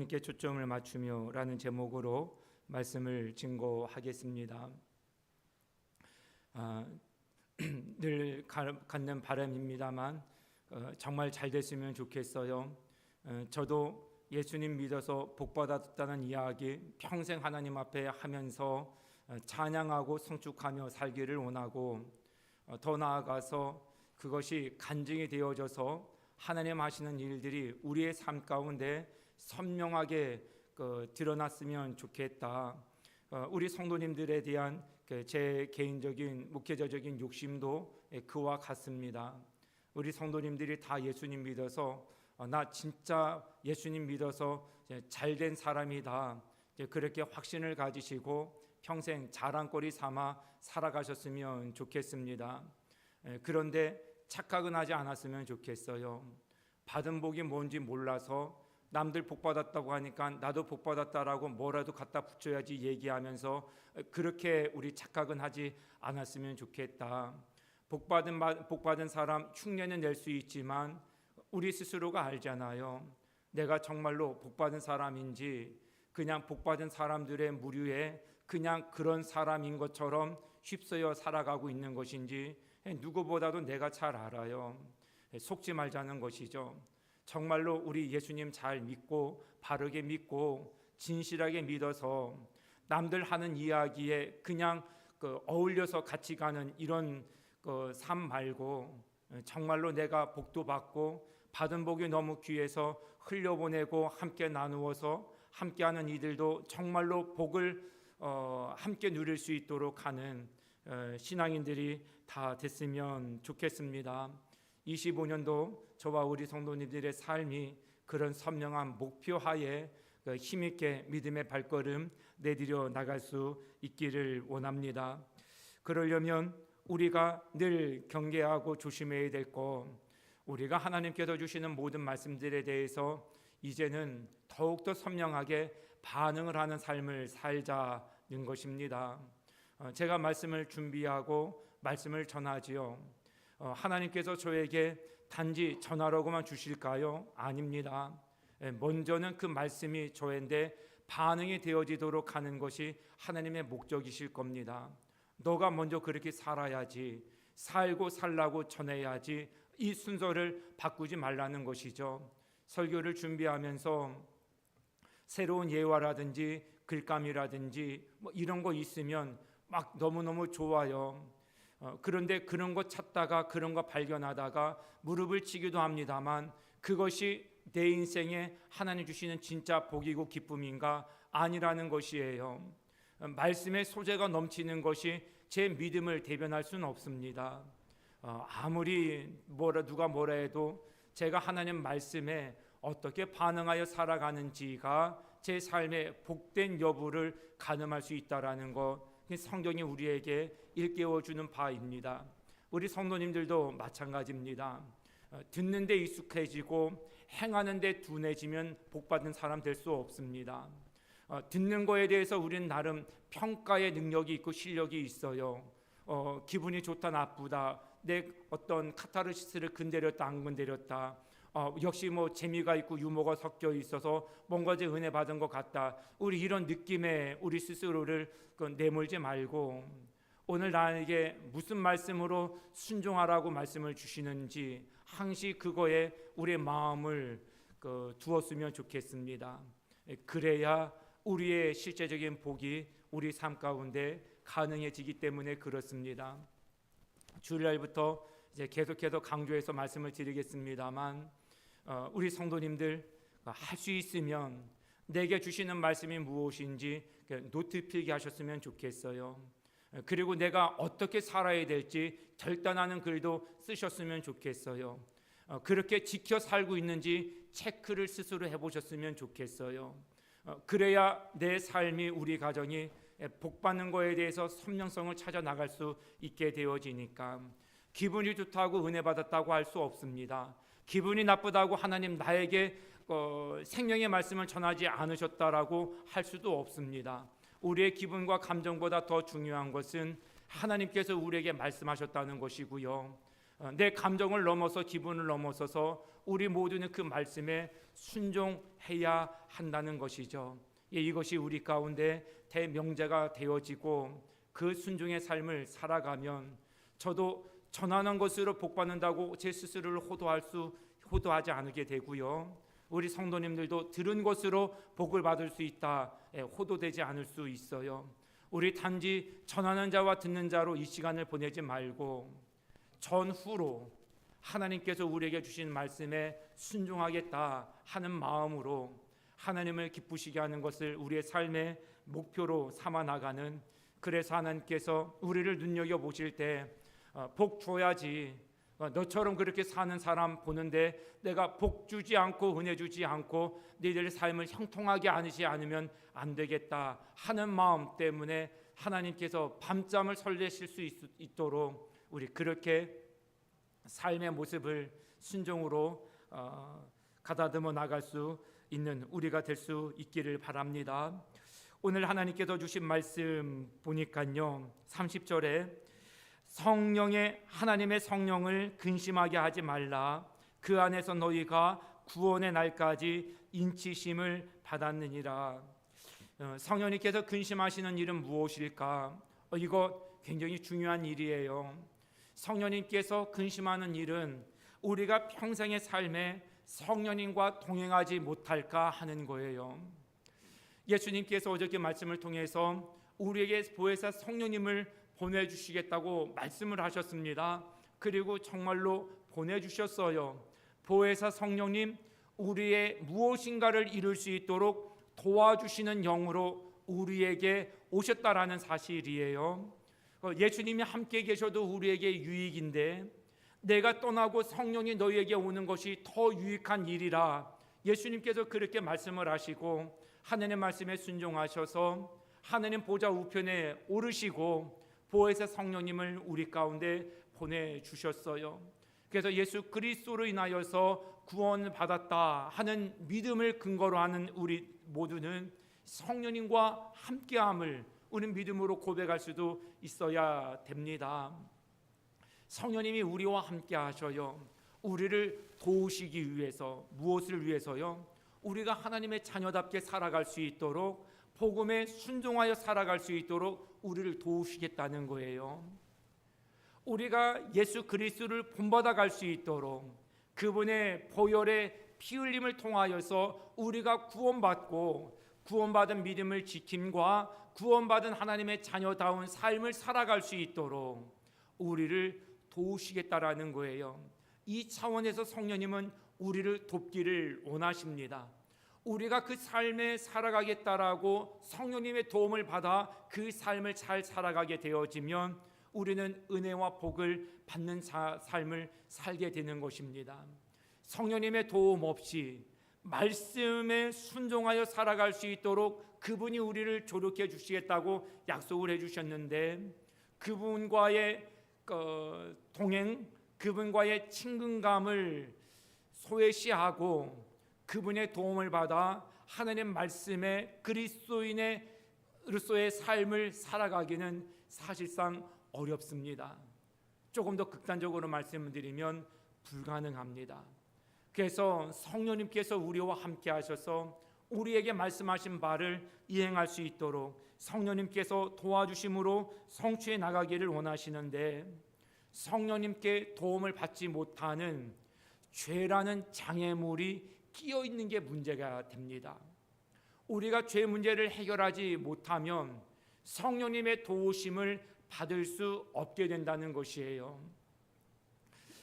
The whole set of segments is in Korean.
주님께 초점을 맞추며 라는 제목으로 말씀을 증거하겠습니다. 늘 갖는 바람입니다만 정말 잘 됐으면 좋겠어요. 저도 예수님 믿어서 복받았다는 이야기 평생 하나님 앞에 하면서 찬양하고 성축하며 살기를 원하고, 더 나아가서 그것이 간증이 되어져서 하나님 하시는 일들이 우리의 삶 가운데 선명하게 드러났으면 좋겠다. 우리 성도님들에 대한 제 개인적인 목회자적인 욕심도 그와 같습니다. 우리 성도님들이 다 예수님 믿어서 나 진짜 예수님 믿어서 잘된 사람이다, 그렇게 확신을 가지시고 평생 자랑거리 삼아 살아가셨으면 좋겠습니다. 그런데 착각은 하지 않았으면 좋겠어요. 받은 복이 뭔지 몰라서 남들 복 받았다고 하니까 나도 복 받았다라고 뭐라도 갖다 붙여야지 얘기하면서 그렇게 우리 착각은 하지 않았으면 좋겠다. 복 받은 사람 흉내는 낼 수 있지만 우리 스스로가 알잖아요. 내가 정말로 복 받은 사람인지 그냥 복 받은 사람들의 무리에 그냥 그런 사람인 것처럼 휩쓰여 살아가고 있는 것인지 누구보다도 내가 잘 알아요. 속지 말자는 것이죠. 정말로 우리 예수님 잘 믿고 바르게 믿고 진실하게 믿어서 남들 하는 이야기에 그냥 어울려서 같이 가는 이런 삶 말고, 정말로 내가 복도 받고 받은 복이 너무 귀해서 흘려보내고 함께 나누어서 함께하는 이들도 정말로 복을 함께 누릴 수 있도록 하는 신앙인들이 다 됐으면 좋겠습니다. 25년도 저와 우리 성도님들의 삶이 그런 선명한 목표하에 힘있게 믿음의 발걸음 내디뎌 나갈 수 있기를 원합니다. 그러려면 우리가 늘 경계하고 조심해야 될 것, 우리가 하나님께서 주시는 모든 말씀들에 대해서 이제는 더욱더 선명하게 반응을 하는 삶을 살자는 것입니다. 제가 말씀을 준비하고 말씀을 전하지요. 하나님께서 저에게 단지 전하라고만 주실까요? 아닙니다. 먼저는 그 말씀이 저에게 반응이 되어지도록 하는 것이 하나님의 목적이실 겁니다. 너가 먼저 그렇게 살아야지, 살고 살라고 전해야지, 이 순서를 바꾸지 말라는 것이죠. 설교를 준비하면서 새로운 예화라든지 글감이라든지 이런 거 있으면 막 너무너무 좋아요. 그런데 그런 거 찾다가 그런 거 발견하다가 무릎을 치기도 합니다만 그것이 내 인생에 하나님 주시는 진짜 복이고 기쁨인가? 아니라는 것이에요. 말씀의 소재가 넘치는 것이 제 믿음을 대변할 수는 없습니다. 아무리 누가 뭐라 해도 제가 하나님 말씀에 어떻게 반응하여 살아가는지가 제 삶의 복된 여부를 가늠할 수 있다라는 것, 성경이 우리에게 일깨워주는 바입니다. 우리 성도님들도 마찬가지입니다. 듣는 데 익숙해지고 행하는 데 둔해지면 복받은 사람 될 수 없습니다. 듣는 거에 대해서 우리는 나름 평가의 능력이 있고 실력이 있어요. 기분이 좋다 나쁘다, 내 어떤 카타르시스를 건드렸다 안 건드렸다, 역시 재미가 있고 유머가 섞여 있어서 뭔가 제 은혜 받은 것 같다, 우리 이런 느낌에 우리 스스로를 내몰지 말고 오늘 나에게 무슨 말씀으로 순종하라고 말씀을 주시는지 항시 그거에 우리의 마음을 두었으면 좋겠습니다. 그래야 우리의 실제적인 복이 우리 삶 가운데 가능해지기 때문에 그렇습니다. 주일날부터 이제 계속해서 강조해서 말씀을 드리겠습니다만, 우리 성도님들 할 수 있으면 내게 주시는 말씀이 무엇인지 노트 필기 하셨으면 좋겠어요. 그리고 내가 어떻게 살아야 될지 결단하는 글도 쓰셨으면 좋겠어요. 그렇게 지켜 살고 있는지 체크를 스스로 해보셨으면 좋겠어요. 그래야 내 삶이, 우리 가정이 복받는 거에 대해서 선명성을 찾아 나갈 수 있게 되어지니까, 기분이 좋다고 은혜 받았다고 할 수 없습니다. 기분이 나쁘다고 하나님 나에게 생명의 말씀을 전하지 않으셨다라고 할 수도 없습니다. 우리의 기분과 감정보다 더 중요한 것은 하나님께서 우리에게 말씀하셨다는 것이고요. 내 감정을 넘어서 기분을 넘어서서 우리 모두는 그 말씀에 순종해야 한다는 것이죠. 이것이 우리 가운데 대명제가 되어지고 그 순종의 삶을 살아가면 저도 전하는 것으로 복받는다고 제 스스로를 호도하지 않게 되고요. 우리 성도님들도 들은 것으로 복을 받을 수 있다, 호도되지 않을 수 있어요. 우리 단지 전하는 자와 듣는 자로 이 시간을 보내지 말고 전후로 하나님께서 우리에게 주신 말씀에 순종하겠다 하는 마음으로 하나님을 기쁘시게 하는 것을 우리의 삶의 목표로 삼아 나가는, 그래서 하나님께서 우리를 눈여겨보실 때 복 줘야지, 너처럼 그렇게 사는 사람 보는데 내가 복 주지 않고 은혜 주지 않고 너희들의 삶을 형통하게 하지 않으면 안 되겠다 하는 마음 때문에 하나님께서 밤잠을 설레실 수 있도록 우리 그렇게 삶의 모습을 순종으로 가다듬어 나갈 수 있는 우리가 될 수 있기를 바랍니다. 오늘 하나님께서 주신 말씀 보니까요, 30절에 하나님의 성령을 근심하게 하지 말라. 그 안에서 너희가 구원의 날까지 인치심을 받았느니라. 성령님께서 근심하시는 일은 무엇일까? 이거 굉장히 중요한 일이에요. 성령님께서 근심하는 일은 우리가 평생의 삶에 성령님과 동행하지 못할까 하는 거예요. 예수님께서 어저께 말씀을 통해서 우리에게 보혜사 성령님을 보내주시겠다고 말씀을 하셨습니다. 그리고 정말로 보내주셨어요. 보혜사 성령님, 우리의 무엇인가를 이룰 수 있도록 도와주시는 영으로 우리에게 오셨다라는 사실이에요. 예수님이 함께 계셔도 우리에게 유익인데 내가 떠나고 성령이 너희에게 오는 것이 더 유익한 일이라 예수님께서 그렇게 말씀을 하시고 하나님의 말씀에 순종하셔서 하나님 보좌 우편에 오르시고 보혜사 성령님을 우리 가운데 보내주셨어요. 그래서 예수 그리스도로 인하여서 구원을 받았다 하는 믿음을 근거로 하는 우리 모두는 성령님과 함께함을 우리 믿음으로 고백할 수도 있어야 됩니다. 성령님이 우리와 함께 하셔요. 우리를 도우시기 위해서, 무엇을 위해서요? 우리가 하나님의 자녀답게 살아갈 수 있도록, 복음에 순종하여 살아갈 수 있도록 우리를 도우시겠다는 거예요. 우리가 예수 그리스도를 본받아 갈 수 있도록 그분의 보혈의 피 흘림을 통하여서 우리가 구원받고 구원받은 믿음을 지킴과 구원받은 하나님의 자녀다운 삶을 살아갈 수 있도록 우리를 도우시겠다라는 거예요. 이 차원에서 성령님은 우리를 돕기를 원하십니다. 우리가 그 삶에 살아가겠다라고 성령님의 도움을 받아 그 삶을 잘 살아가게 되어지면 우리는 은혜와 복을 받는 삶을 살게 되는 것입니다. 성령님의 도움 없이 말씀에 순종하여 살아갈 수 있도록 그분이 우리를 조력해 주시겠다고 약속을 해주셨는데 그분과의 동행, 그분과의 친근감을 소외시하고 그분의 도움을 받아 하나님 말씀에 그리스도인으로서의 삶을 살아가기는 사실상 어렵습니다. 조금 더 극단적으로 말씀드리면 불가능합니다. 그래서 성령님께서 우리와 함께 하셔서 우리에게 말씀하신 바를 이행할 수 있도록 성령님께서 도와주심으로 성취해 나가기를 원하시는데 성령님께 도움을 받지 못하는 죄라는 장애물이 끼어 있는 게 문제가 됩니다. 우리가 죄 문제를 해결하지 못하면 성령님의 도우심을 받을 수 없게 된다는 것이에요.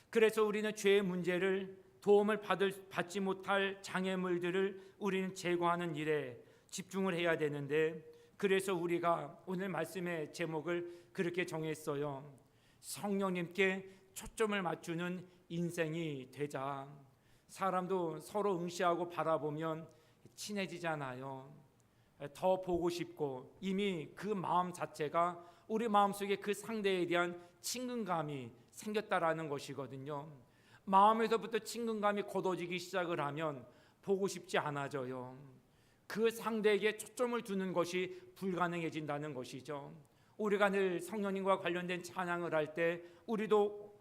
그래서 우리는 죄의 문제를 도움을 받지 못할 장애물들을 우리는 제거하는 일에 집중을 해야 되는데 그래서 우리가 오늘 말씀의 제목을 그렇게 정했어요. 성령님께 초점을 맞추는 인생이 되자. 사람도 서로 응시하고 바라보면 친해지잖아요. 더 보고 싶고 이미 그 마음 자체가 우리 마음속에 그 상대에 대한 친근감이 생겼다라는 것이거든요. 마음에서부터 친근감이 걷어지기 시작을 하면 보고 싶지 않아져요. 그 상대에게 초점을 두는 것이 불가능해진다는 것이죠. 우리가 늘 성령님과 관련된 찬양을 할 때 우리도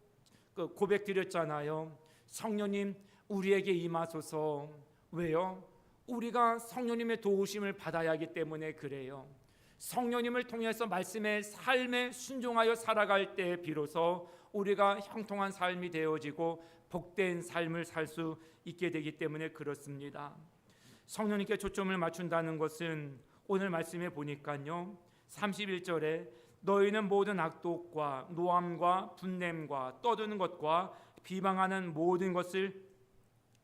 고백드렸잖아요. 성령님 우리에게 임하소서. 왜요? 우리가 성령님의 도우심을 받아야 하기 때문에 그래요. 성령님을 통해서 말씀의 삶에 순종하여 살아갈 때 비로소 우리가 형통한 삶이 되어지고 복된 삶을 살 수 있게 되기 때문에 그렇습니다. 성령님께 초점을 맞춘다는 것은 오늘 말씀에 보니까요, 31절에 너희는 모든 악독과 노함과 분냄과 떠드는 것과 비방하는 모든 것을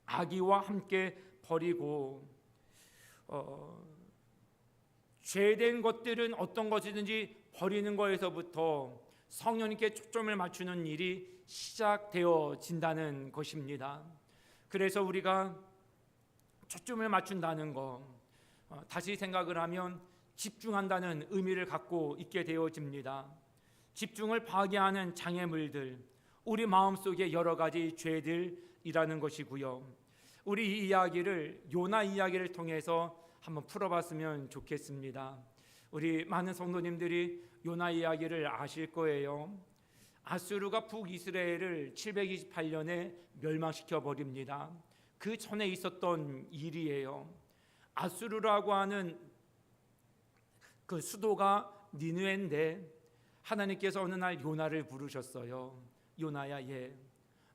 악의와 함께 버리고, 죄된 것들은 어떤 것이든지 버리는 것에서부터 성령님께 초점을 맞추는 일이 시작되어진다는 것입니다. 그래서 우리가 초점을 맞춘다는 것, 다시 생각을 하면 집중한다는 의미를 갖고 있게 되어집니다. 집중을 파괴하는 장애물들, 우리 마음속에 여러 가지 죄들이라는 것이고요. 우리 이 이야기를 요나 이야기를 통해서 한번 풀어봤으면 좋겠습니다. 우리 많은 성도님들이 요나 이야기를 아실 거예요. 아수르가 북이스라엘을 728년에 멸망시켜 버립니다. 그 전에 있었던 일이에요. 아수르라고 하는 그 수도가 니느웨인데 하나님께서 어느 날 요나를 부르셨어요. 요나야,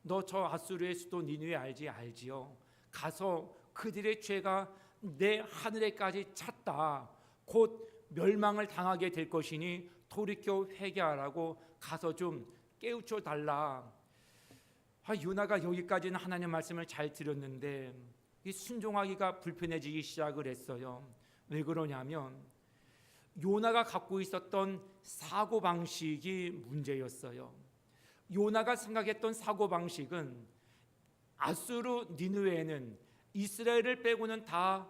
너 저 아수르의 수도 니느웨 알지요? 가서 그들의 죄가 내 하늘에까지 찼다. 곧 멸망을 당하게 될 것이니 돌이켜 회개하라고 가서 좀 깨우쳐 달라. 요나가 여기까지는 하나님 말씀을 잘 들었는데 이 순종하기가 불편해지기 시작을 했어요. 왜 그러냐면 요나가 갖고 있었던 사고방식이 문제였어요. 요나가 생각했던 사고방식은 아수르 니느웨는 이스라엘을 빼고는 다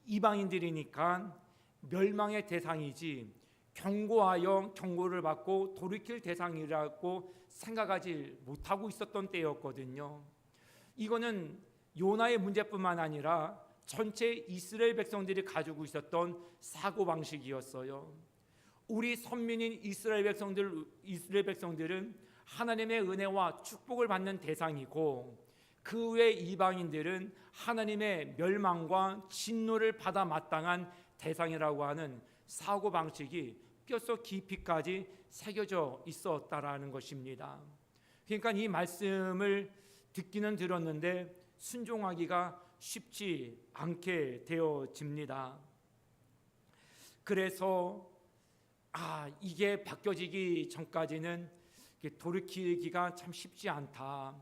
이방인들이니까 멸망의 대상이지 경고하여 경고를 받고 돌이킬 대상이라고 생각하지 못하고 있었던 때였거든요. 이거는 요나의 문제뿐만 아니라 전체 이스라엘 백성들이 가지고 있었던 사고방식이었어요. 우리 선민인 이스라엘 백성들은 하나님의 은혜와 축복을 받는 대상이고 그 외 이방인들은 하나님의 멸망과 진노를 받아 마땅한 대상이라고 하는 사고방식이 뼛속 깊이까지 새겨져 있었다라는 것입니다. 그러니까 이 말씀을 듣기는 들었는데 순종하기가 쉽지 않게 되어집니다. 그래서 이게 바뀌어지기 전까지는 돌이키기가 참 쉽지 않다.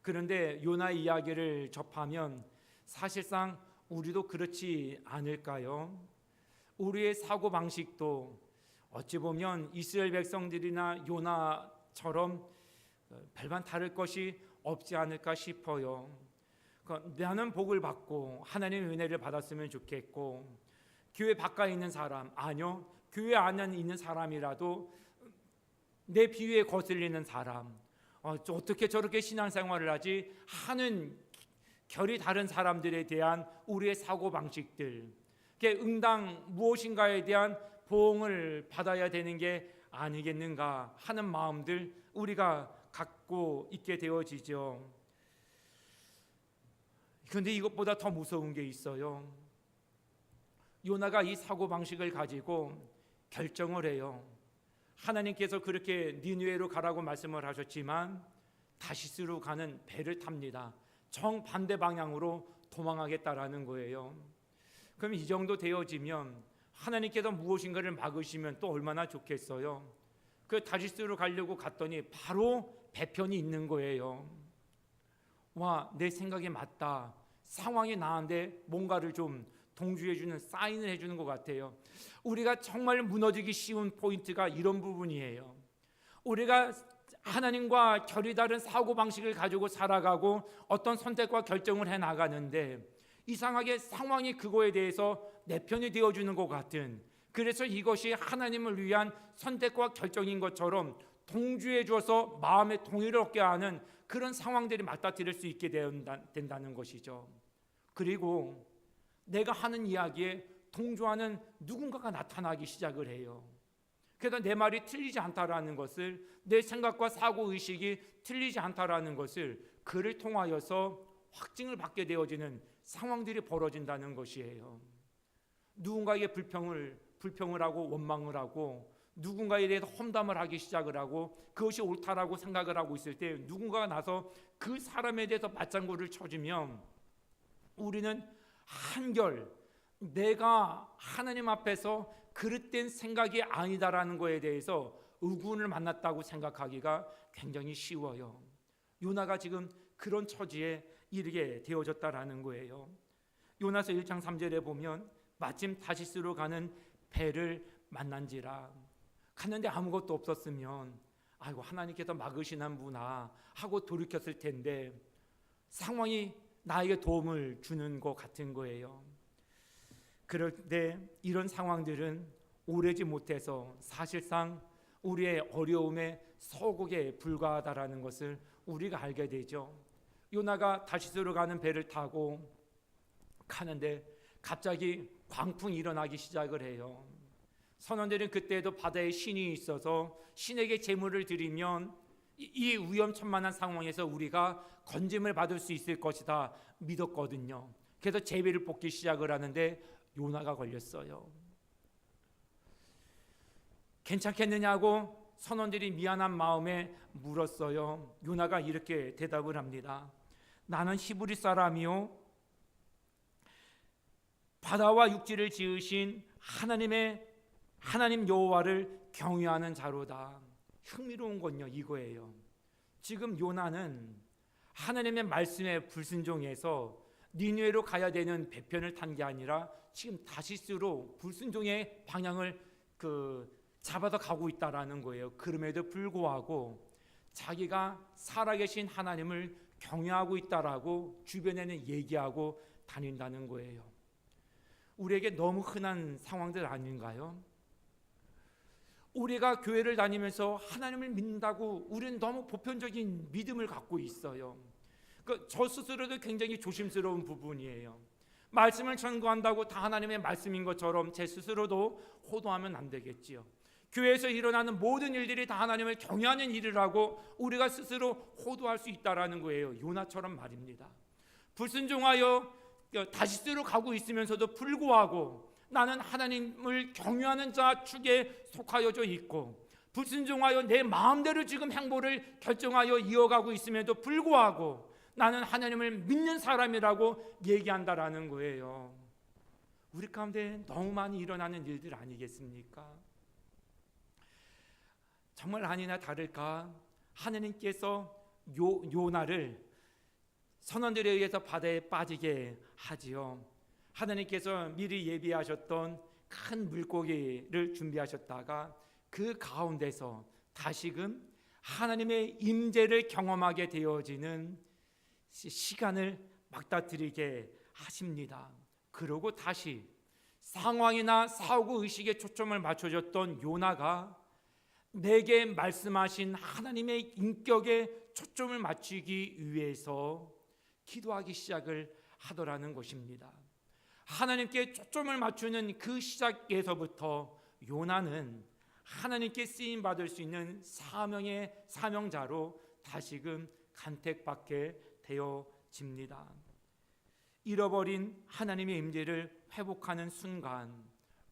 그런데 요나 이야기를 접하면 사실상 우리도 그렇지 않을까요? 우리의 사고방식도 어찌 보면 이스라엘 백성들이나 요나처럼 별반 다를 것이 없지 않을까 싶어요. 나는 복을 받고 하나님의 은혜를 받았으면 좋겠고, 교회 바깥에 있는 사람, 아니요, 교회 안에 있는 사람이라도 내 비위에 거슬리는 사람, 어떻게 저렇게 신앙생활을 하지 하는 결이 다른 사람들에 대한 우리의 사고방식들, 응당 무엇인가에 대한 보응을 받아야 되는 게 아니겠는가 하는 마음들 우리가 갖고 있게 되어지죠. 그런데 이것보다 더 무서운 게 있어요. 요나가 이 사고방식을 가지고 결정을 해요. 하나님께서 그렇게 니느웨로 가라고 말씀을 하셨지만 다시스로 가는 배를 탑니다. 정반대 방향으로 도망하겠다라는 거예요. 그럼 이 정도 되어지면 하나님께서 무엇인가를 막으시면 또 얼마나 좋겠어요. 그 다시스로 가려고 갔더니 바로 배편이 있는 거예요. 내 생각에 맞다. 상황이 나은데 뭔가를 좀 동조해주는 사인을 해주는 것 같아요. 우리가 정말 무너지기 쉬운 포인트가 이런 부분이에요. 우리가 하나님과 결이 다른 사고방식을 가지고 살아가고 어떤 선택과 결정을 해나가는데 이상하게 상황이 그거에 대해서 내 편이 되어주는 것 같은, 그래서 이것이 하나님을 위한 선택과 결정인 것처럼 동조해 주어서 마음의 동의를 얻게 하는 그런 상황들이 맞닥뜨릴 수 있게 된다는 것이죠. 그리고 내가 하는 이야기에 동조하는 누군가가 나타나기 시작을 해요. 그래서 내 말이 틀리지 않다라는 것을, 내 생각과 사고 의식이 틀리지 않다라는 것을 그를 통하여서 확증을 받게 되어지는 상황들이 벌어진다는 것이에요. 누군가에게 불평을 하고 원망을 하고 누군가에 대해서 험담을 하기 시작을 하고 그것이 옳다라고 생각을 하고 있을 때 누군가가 나서 그 사람에 대해서 맞장구를 쳐주면 우리는 한결 내가 하나님 앞에서 그릇된 생각이 아니다라는 것에 대해서 의군을 만났다고 생각하기가 굉장히 쉬워요. 요나가 지금 그런 처지에 이르게 되어졌다라는 거예요. 요나서 1장 3절에 보면 마침 다시스로 가는 배를 만난지라. 갔는데 아무것도 없었으면 아이고 하나님께서 막으시는구나 하고 돌이켰을 텐데 상황이 나에게 도움을 주는 것 같은 거예요. 그런데 이런 상황들은 오래지 못해서 사실상 우리의 어려움의 서곡에 불과하다라는 것을 우리가 알게 되죠. 요나가 다시스로 가는 배를 타고 가는데 갑자기 광풍이 일어나기 시작을 해요. 선원들은 그때도 바다에 신이 있어서 신에게 제물을 드리면 이 위험천만한 상황에서 우리가 건짐을 받을 수 있을 것이다 믿었거든요. 그래서 제비를 뽑기 시작을 하는데 요나가 걸렸어요. 괜찮겠느냐고 선원들이 미안한 마음에 물었어요. 요나가 이렇게 대답을 합니다. 나는 히브리 사람이요 바다와 육지를 지으신 하나님 여호와를 경외하는 자로다. 흥미로운 건요 이거예요. 지금 요나는 하나님의 말씀에 불순종해서 니느웨로 가야 되는 배편을 탄 게 아니라 지금 다시스로 불순종의 방향을 잡아서 가고 있다라는 거예요. 그럼에도 불구하고 자기가 살아계신 하나님을 경외하고 있다라고 주변에는 얘기하고 다닌다는 거예요. 우리에게 너무 흔한 상황들 아닌가요? 우리가 교회를 다니면서 하나님을 믿는다고 우리는 너무 보편적인 믿음을 갖고 있어요. 저 스스로도 굉장히 조심스러운 부분이에요. 말씀을 전거한다고 다 하나님의 말씀인 것처럼 제 스스로도 호도하면 안 되겠지요. 교회에서 일어나는 모든 일들이 다 하나님을 경외하는 일이라고 우리가 스스로 호도할 수 있다라는 거예요. 요나처럼 말입니다. 불순종하여 다시스로 가고 있으면서도 불구하고 나는 하나님을 경외하는 자 축에 속하여져 있고 불순종하여 내 마음대로 지금 행보를 결정하여 이어가고 있음에도 불구하고 나는 하나님을 믿는 사람이라고 얘기한다라는 거예요. 우리 가운데 너무 많이 일어나는 일들 아니겠습니까? 정말 아니나 다를까 하나님께서 요나를 선원들에 의해서 바다에 빠지게 하지요. 하나님께서 미리 예비하셨던 큰 물고기를 준비하셨다가 그 가운데서 다시금 하나님의 임재를 경험하게 되어지는 시간을 막다트리게 하십니다. 그러고 다시 상황이나 사고 의식에 초점을 맞춰줬던 요나가 내게 말씀하신 하나님의 인격에 초점을 맞추기 위해서 기도하기 시작을 하더라는 것입니다. 하나님께 초점을 맞추는 그 시작에서부터 요나는 하나님께 쓰임 받을 수 있는 사명의 사명자로 다시금 간택받게 되어집니다. 잃어버린 하나님의 임재를 회복하는 순간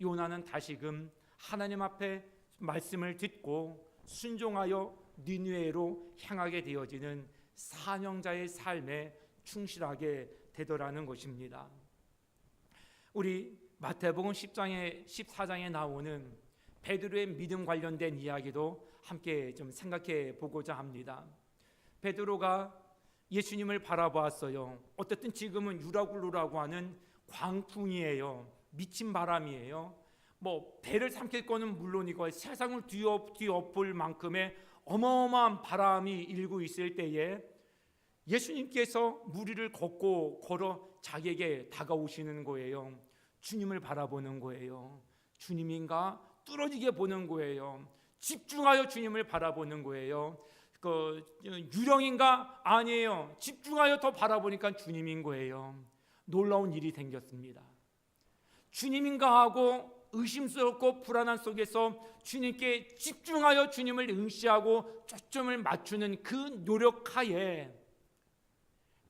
요나는 다시금 하나님 앞에 말씀을 듣고 순종하여 니느웨로 향하게 되어지는 사명자의 삶에 충실하게 되더라는 것입니다. 우리 마태복음 14장에 나오는 베드로의 믿음 관련된 이야기도 함께 좀 생각해 보고자 합니다. 베드로가 예수님을 바라보았어요. 어쨌든 지금은 유라굴로라고 하는 광풍이에요. 미친 바람이에요. 배를 삼킬 거는 물론이고 세상을 뒤엎을 만큼의 어마어마한 바람이 일고 있을 때에 예수님께서 무리를 걸어 자기에게 다가오시는 거예요. 주님을 바라보는 거예요. 주님인가 뚫어지게 보는 거예요. 집중하여 주님을 바라보는 거예요. 유령인가 아니에요. 집중하여 더 바라보니까 주님인 거예요. 놀라운 일이 생겼습니다. 주님인가 하고 의심스럽고 불안한 속에서 주님께 집중하여 주님을 응시하고 초점을 맞추는 그 노력하에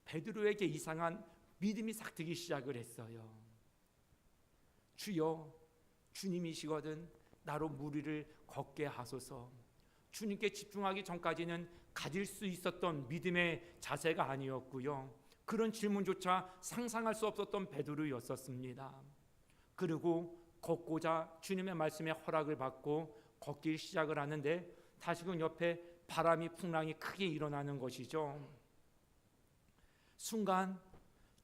베드로에게 이상한 믿음이 싹트기 시작을 했어요. 주여, 주님이시거든 나로 무리를 걷게 하소서. 주님께 집중하기 전까지는 가질 수 있었던 믿음의 자세가 아니었고요, 그런 질문조차 상상할 수 없었던 베드로였었습니다. 그리고 걷고자 주님의 말씀에 허락을 받고 걷기 시작을 하는데 다시금 옆에 바람이 풍랑이 크게 일어나는 것이죠. 순간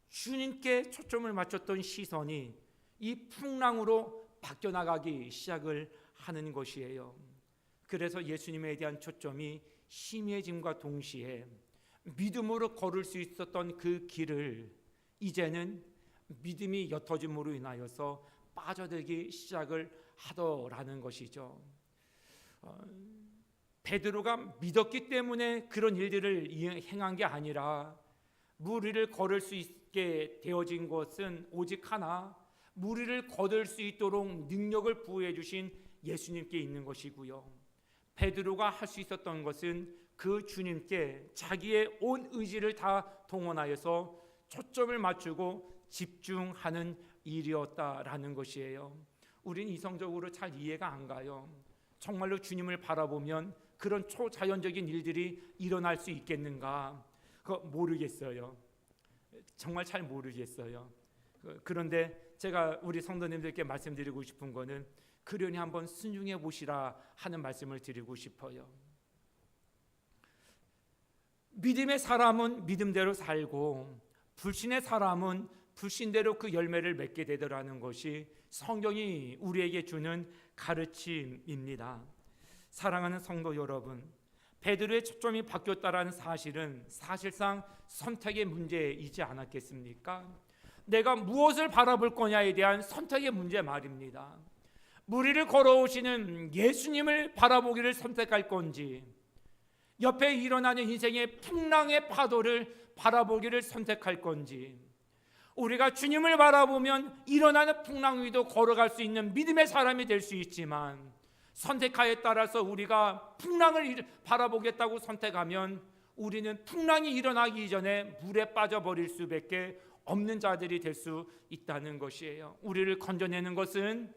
주님께 초점을 맞췄던 시선이 이 풍랑으로 바뀌어 나가기 시작을 하는 것이에요. 그래서 예수님에 대한 초점이 희미해짐과 동시에 믿음으로 걸을 수 있었던 그 길을 이제는 믿음이 옅어짐으로 인하여서 빠져들기 시작을 하더라는 것이죠. 베드로가 믿었기 때문에 그런 일들을 행한 게 아니라 무리를 걸을 수 있게 되어진 것은 오직 하나, 무리를 거둘 수 있도록 능력을 부여해 주신 예수님께 있는 것이고요, 베드로가 할 수 있었던 것은 그 주님께 자기의 온 의지를 다 동원하여서 초점을 맞추고 집중하는 일이었다라는 것이에요. 우리는 이성적으로 잘 이해가 안 가요. 정말로 주님을 바라보면 그런 초자연적인 일들이 일어날 수 있겠는가? 그거 모르겠어요. 정말 잘 모르겠어요. 그런데 제가 우리 성도님들께 말씀드리고 싶은 거는 그러니 한번 순종해 보시라 하는 말씀을 드리고 싶어요. 믿음의 사람은 믿음대로 살고 불신의 사람은 불신대로 그 열매를 맺게 되더라는 것이 성경이 우리에게 주는 가르침입니다. 사랑하는 성도 여러분, 베드로의 초점이 바뀌었다라는 사실은 사실상 선택의 문제이지 않았겠습니까? 내가 무엇을 바라볼 거냐에 대한 선택의 문제 말입니다. 무리를 걸어오시는 예수님을 바라보기를 선택할 건지, 옆에 일어나는 인생의 풍랑의 파도를 바라보기를 선택할 건지, 우리가 주님을 바라보면 일어나는 풍랑 위도 걸어갈 수 있는 믿음의 사람이 될 수 있지만, 선택하에 따라서 우리가 풍랑을 바라보겠다고 선택하면 우리는 풍랑이 일어나기 이전에 물에 빠져버릴 수밖에 없는 자들이 될 수 있다는 것이에요. 우리를 건져내는 것은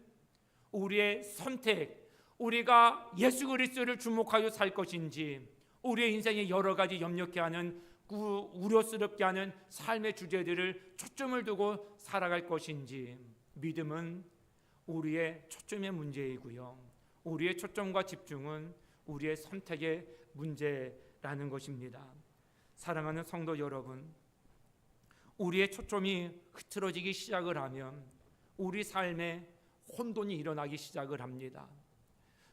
우리의 선택, 우리가 예수 그리스도를 주목하여 살 것인지, 우리의 인생에 여러 가지 염려케 하는 우려스럽게 하는 삶의 주제들을 초점을 두고 살아갈 것인지, 믿음은 우리의 초점의 문제이고요, 우리의 초점과 집중은 우리의 선택의 문제라는 것입니다. 사랑하는 성도 여러분, 우리의 초점이 흐트러지기 시작을 하면 우리 삶에 혼돈이 일어나기 시작을 합니다.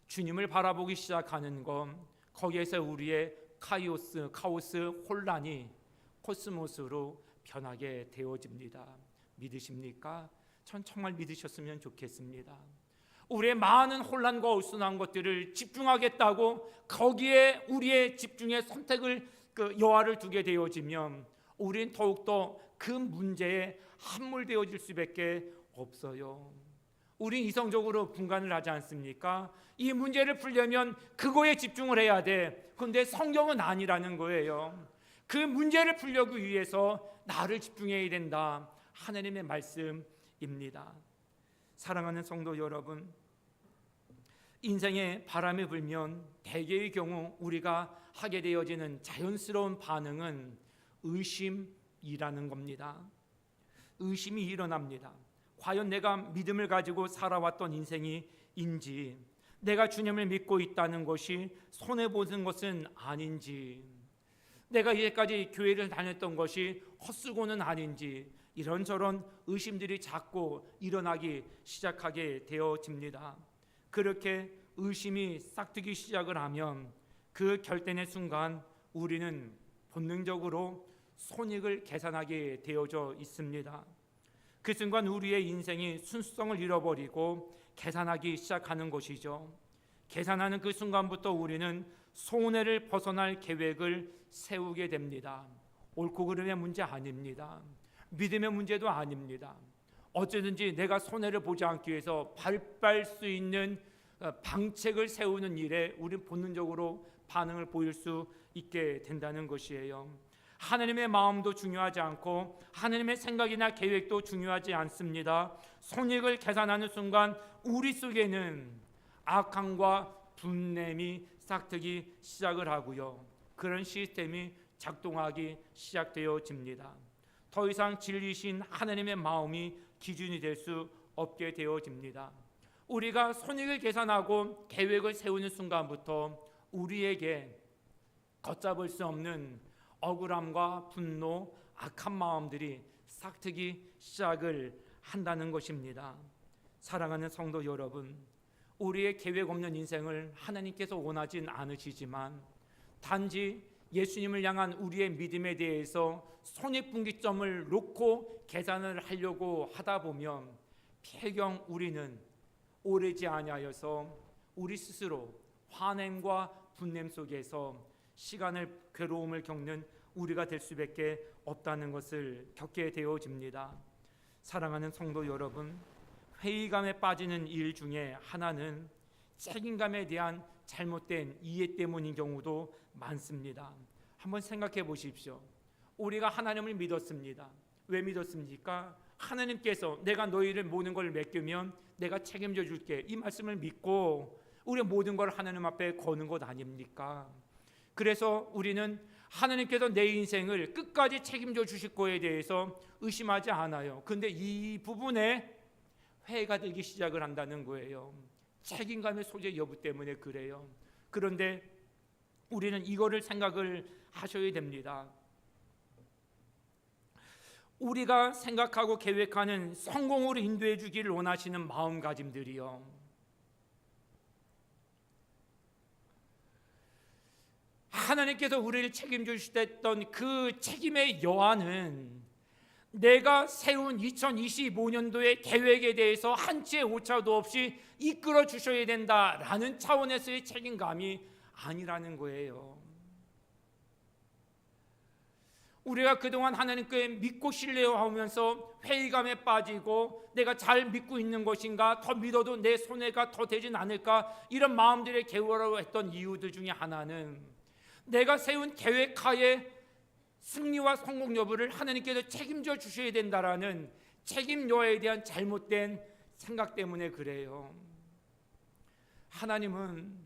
주님을 바라보기 시작하는 건 거기에서 우리의 카오스, 혼란이 코스모스로 변하게 되어집니다. 믿으십니까? 전 정말 믿으셨으면 좋겠습니다. 우리의 많은 혼란과 어수선한 것들을 집중하겠다고 거기에 우리의 집중의 선택을 여하를 두게 되어지면 우리는 더욱더 그 문제에 함몰되어질 수밖에 없어요. 우린 이성적으로 분간을 하지 않습니까? 이 문제를 풀려면 그거에 집중을 해야 돼. 그런데 성경은 아니라는 거예요. 그 문제를 풀려고 위해서 나를 집중해야 된다. 하나님의 말씀입니다. 사랑하는 성도 여러분, 인생에 바람이 불면 대개의 경우 우리가 하게 되어지는 자연스러운 반응은 의심이라는 겁니다. 의심이 일어납니다. 과연 내가 믿음을 가지고 살아왔던 인생이인지, 내가 주님을 믿고 있다는 것이 손해보는 것은 아닌지, 내가 이제까지 교회를 다녔던 것이 헛수고는 아닌지, 이런저런 의심들이 자꾸 일어나기 시작하게 되어집니다. 그렇게 의심이 싹트기 시작을 하면 그 결단의 순간 우리는 본능적으로 손익을 계산하게 되어져 있습니다. 그 순간 우리의 인생이 순수성을 잃어버리고 계산하기 시작하는 것이죠. 계산하는 그 순간부터 우리는 손해를 벗어날 계획을 세우게 됩니다. 옳고 그름의 문제 아닙니다. 믿음의 문제도 아닙니다. 어쩌든지 내가 손해를 보지 않기 위해서 발빠를 수 있는 방책을 세우는 일에 우리 본능적으로 반응을 보일 수 있게 된다는 것이에요. 하나님의 마음도 중요하지 않고 하나님의 생각이나 계획도 중요하지 않습니다. 손익을 계산하는 순간 우리 속에는 악함과 분냄이 싹트기 시작을 하고요. 그런 시스템이 작동하기 시작되어집니다. 더 이상 진리신 하나님의 마음이 기준이 될 수 없게 되어집니다. 우리가 손익을 계산하고 계획을 세우는 순간부터 우리에게 걷잡을 수 없는 억울함과 분노, 악한 마음들이 싹트기 시작을 한다는 것입니다. 사랑하는 성도 여러분, 우리의 계획 없는 인생을 하나님께서 원하진 않으시지만 단지 예수님을 향한 우리의 믿음에 대해서 손익분기점을 놓고 계산을 하려고 하다 보면 필경 우리는 오래지 아니하여서 우리 스스로 화냄과 분냄 속에서 시간을 괴로움을 겪는 우리가 될 수밖에 없다는 것을 겪게 되어집니다. 사랑하는 성도 여러분, 회의감에 빠지는 일 중에 하나는 책임감에 대한 잘못된 이해 때문인 경우도 많습니다. 한번 생각해 보십시오. 우리가 하나님을 믿었습니다. 왜 믿었습니까? 하나님께서 내가 너희를 모든 걸 맡기면 내가 책임져 줄게, 이 말씀을 믿고 우리 모든 걸 하나님 앞에 거는 것 아닙니까? 그래서 우리는 하나님께서 내 인생을 끝까지 책임져 주실 거에 대해서 의심하지 않아요. 근데 이 부분에 회의가 되기 시작을 한다는 거예요. 책임감의 소재 여부 때문에 그래요. 그런데 우리는 이거를 생각을 하셔야 됩니다. 우리가 생각하고 계획하는 성공으로 인도해 주기를 원하시는 마음가짐들이요, 하나님께서 우리를 책임져 주셨던 그 책임의 여한은 내가 세운 2025년도의 계획에 대해서 한치의 오차도 없이 이끌어 주셔야 된다라는 차원에서의 책임감이 아니라는 거예요. 우리가 그동안 하나님께 믿고 신뢰하면서 회의감에 빠지고 내가 잘 믿고 있는 것인가, 더 믿어도 내 손해가 더 되진 않을까, 이런 마음들의 괴로워했던 이유들 중에 하나는 내가 세운 계획하에 승리와 성공 여부를 하나님께서 책임져 주셔야 된다라는 책임여에 대한 잘못된 생각 때문에 그래요. 하나님은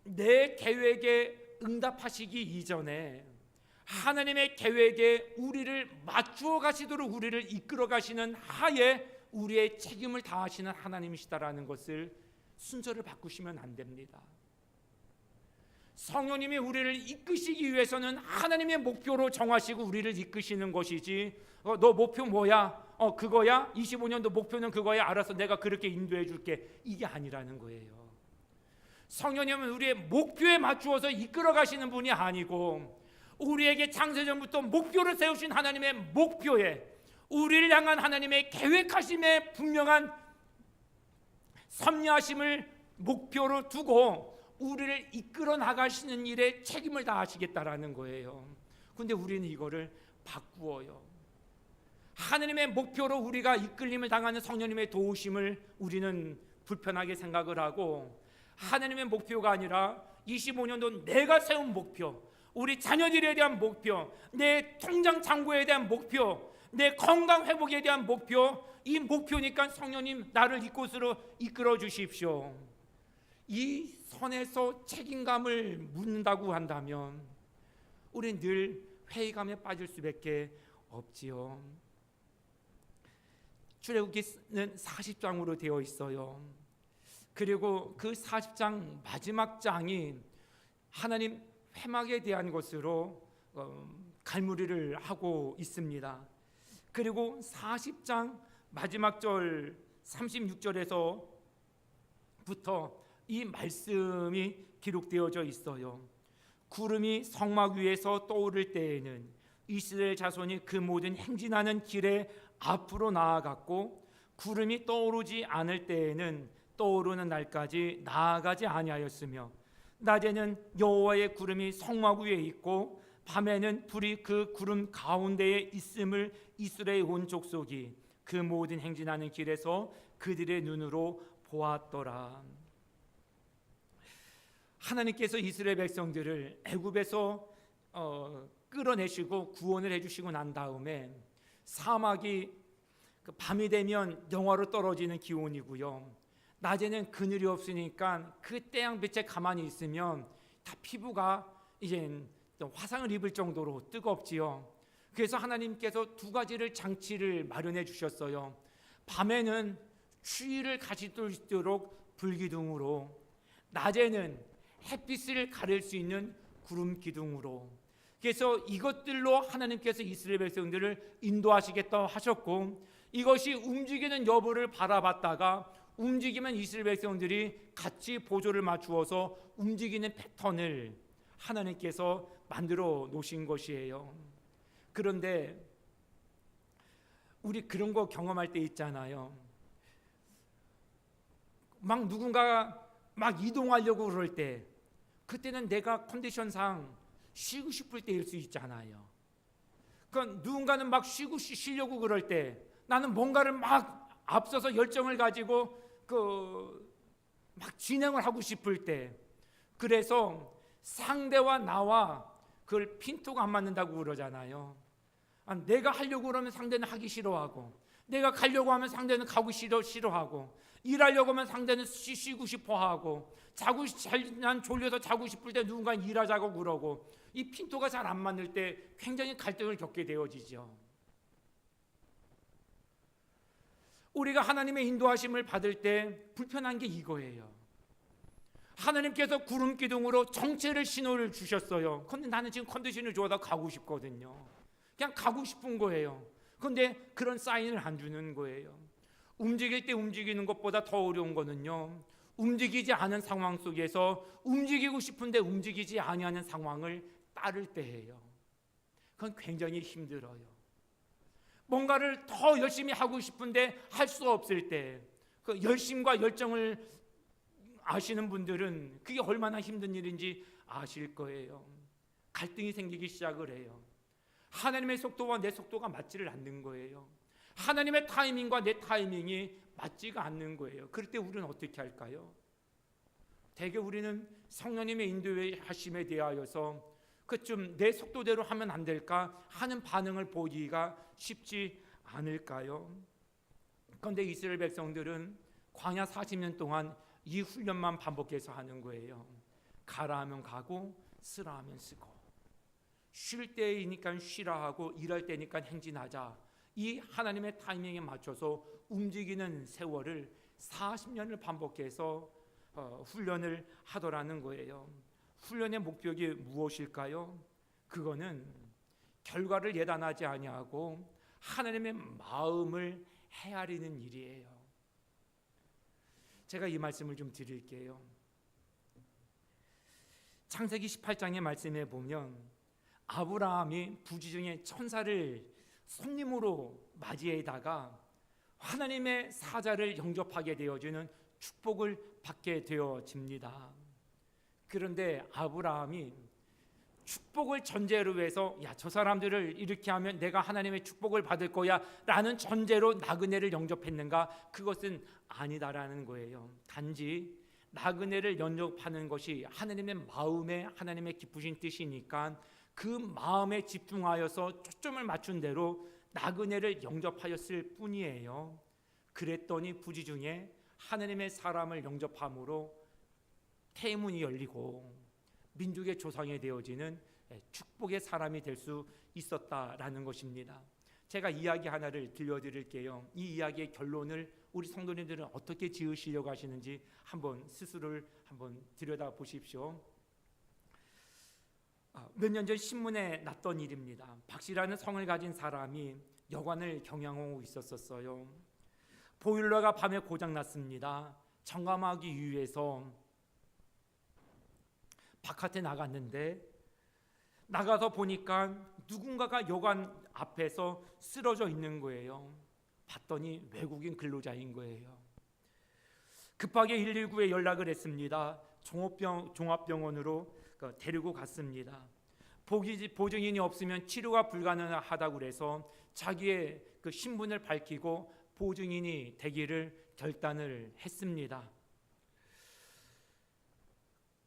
내 계획에 응답하시기 이전에 하나님의 계획에 우리를 맞추어 가시도록 우리를 이끌어 가시는 하에 우리의 책임을 다하시는 하나님이시다라는 것을 순서를 바꾸시면 안 됩니다. 성령님이 우리를 이끄시기 위해서는 하나님의 목표로 정하시고 우리를 이끄시는 것이지, 너 목표 뭐야? 그거야? 25년도 목표는 그거야? 알아서 내가 그렇게 인도해 줄게, 이게 아니라는 거예요. 성령님은 우리의 목표에 맞추어서 이끌어 가시는 분이 아니고 우리에게 창세전부터 목표를 세우신 하나님의 목표에, 우리를 향한 하나님의 계획하심에 분명한 섭리하심을 목표로 두고 우리를 이끌어 나가시는 일에 책임을 다하시겠다라는 거예요. 근데 우리는 이거를 바꾸어요. 하나님의 목표로 우리가 이끌림을 당하는 성령님의 도우심을 우리는 불편하게 생각을 하고, 하나님의 목표가 아니라 25년도 내가 세운 목표, 우리 자녀들에 대한 목표, 내 통장 잔고에 대한 목표, 내 건강 회복에 대한 목표, 이 목표니까 성령님 나를 이곳으로 이끌어 주십시오. 이 선에서 책임감을 묻는다고 한다면 우리는 늘 회의감에 빠질 수밖에 없지요. 출애굽기는 40장으로 되어 있어요. 그리고 그 40장 마지막 장이 하나님 회막에 대한 것으로 갈무리를 하고 있습니다. 그리고 40장 마지막 절 36절에서부터 이 말씀이 기록되어져 있어요. 구름이 성막 위에서 떠오를 때에는 이스라엘 자손이 그 모든 행진하는 길에 앞으로 나아갔고, 구름이 떠오르지 않을 때에는 떠오르는 날까지 나아가지 아니하였으며, 낮에는 여호와의 구름이 성막 위에 있고 밤에는 불이 그 구름 가운데에 있음을 이스라엘 온 족속이 그 모든 행진하는 길에서 그들의 눈으로 보았더라. 하나님께서 이스라엘 백성들을 애굽에서 끌어내시고 구원을 해주시고 난 다음에 사막이 밤이 되면 영하로 떨어지는 기온이고요, 낮에는 그늘이 없으니까 그 태양빛에 가만히 있으면 다 피부가 이제 화상을 입을 정도로 뜨겁지요. 그래서 하나님께서 두 가지를 장치를 마련해 주셨어요. 밤에는 추위를 가질 수 있도록 불기둥으로, 낮에는 햇빛을 가릴 수 있는 구름 기둥으로. 그래서 이것들로 하나님께서 이스라엘 백성들을 인도하시겠다 하셨고, 이것이 움직이는 여부를 바라봤다가 움직이면 이스라엘 백성들이 같이 보조를 맞추어서 움직이는 패턴을 하나님께서 만들어 놓으신 것이에요. 그런데 우리 그런 거 경험할 때 있잖아요. 막 누군가가 막 이동하려고 그럴 때, 그때는 내가 컨디션상 쉬고 싶을 때일 수 있잖아요. 그러니까 누군가는 막 쉬려고 그럴 때, 나는 뭔가를 막 앞서서 열정을 가지고 막 진행을 하고 싶을 때, 그래서 상대와 나와 그걸 핀토가 안 맞는다고 그러잖아요. 내가 하려고 그러면 상대는 하기 싫어하고, 내가 가려고 하면 상대는 가고 싫어하고, 일하려고 하면 상대는 쉬고 싶어하고, 난 졸려서 자고 싶을 때 누군가 일하자고 그러고, 이 핀토가 잘 안 맞을 때 굉장히 갈등을 겪게 되어지죠. 우리가 하나님의 인도하심을 받을 때 불편한 게 이거예요. 하나님께서 구름 기둥으로 정체를 신호를 주셨어요. 그런데 나는 지금 컨디션이 좋아서 가고 싶거든요. 그냥 가고 싶은 거예요. 그런데 그런 사인을 안 주는 거예요. 움직일 때 움직이는 것보다 더 어려운 거는요, 움직이지 않은 상황 속에서 움직이고 싶은데 움직이지 아니하는 상황을 따를 때예요. 그건 굉장히 힘들어요. 뭔가를 더 열심히 하고 싶은데 할 수 없을 때, 그 열심과 열정을 아시는 분들은 그게 얼마나 힘든 일인지 아실 거예요. 갈등이 생기기 시작을 해요. 하나님의 속도와 내 속도가 맞지를 않는 거예요. 하나님의 타이밍과 내 타이밍이 맞지가 않는 거예요. 그럴 때 우리는 어떻게 할까요? 대개 우리는 성령님의 인도하심에 대하여서 그좀 내 속도대로 하면 안 될까 하는 반응을 보기가 쉽지 않을까요? 그런데 이스라엘 백성들은 광야 40년 동안 이 훈련만 반복해서 하는 거예요. 가라 하면 가고, 쓰라 하면 쓰고, 쉴 때이니까 쉬라 하고, 일할 때니까 행진하자. 이 하나님의 타이밍에 맞춰서 움직이는 세월을 40년을 반복해서 훈련을 하더라는 거예요. 훈련의 목적이 무엇일까요? 그거는 결과를 예단하지 아니하고 하나님의 마음을 헤아리는 일이에요. 제가 이 말씀을 좀 드릴게요. 창세기 18장의 말씀에 보면 아브라함이 부지중에 천사를 손님으로 맞이해다가 하나님의 사자를 영접하게 되어지는 축복을 받게 되어집니다. 그런데 아브라함이 축복을 전제로 해서, 야, 저 사람들을 이렇게 하면 내가 하나님의 축복을 받을 거야 라는 전제로 나그네를 영접했는가? 그것은 아니다라는 거예요. 단지 나그네를 영접하는 것이 하나님의 마음에 하나님의 기쁘신 뜻이니까 그 마음에 집중하여서 초점을 맞춘 대로 나그네를 영접하였을 뿐이에요. 그랬더니 부지중에 하나님의 사람을 영접함으로 태문이 열리고 민족의 조상이 되어지는 축복의 사람이 될 수 있었다라는 것입니다. 제가 이야기 하나를 들려드릴게요. 이 이야기의 결론을 우리 성도님들은 어떻게 지으시려고 하시는지 한번 스스로를 한번 들여다보십시오. 몇 년 전 신문에 났던 일입니다. 박씨라는 성을 가진 사람이 여관을 경영하고 있었어요. 보일러가 밤에 고장났습니다. 점검하기 위해서 바깥에 나갔는데, 나가서 보니까 누군가가 여관 앞에서 쓰러져 있는 거예요. 봤더니 외국인 근로자인 거예요. 급하게 119에 연락을 했습니다. 종합병원으로 데리고 갔습니다. 보증인이 없으면 치료가 불가능하다고 그래서 자기의 그 신분을 밝히고 보증인이 되기를 결단을 했습니다.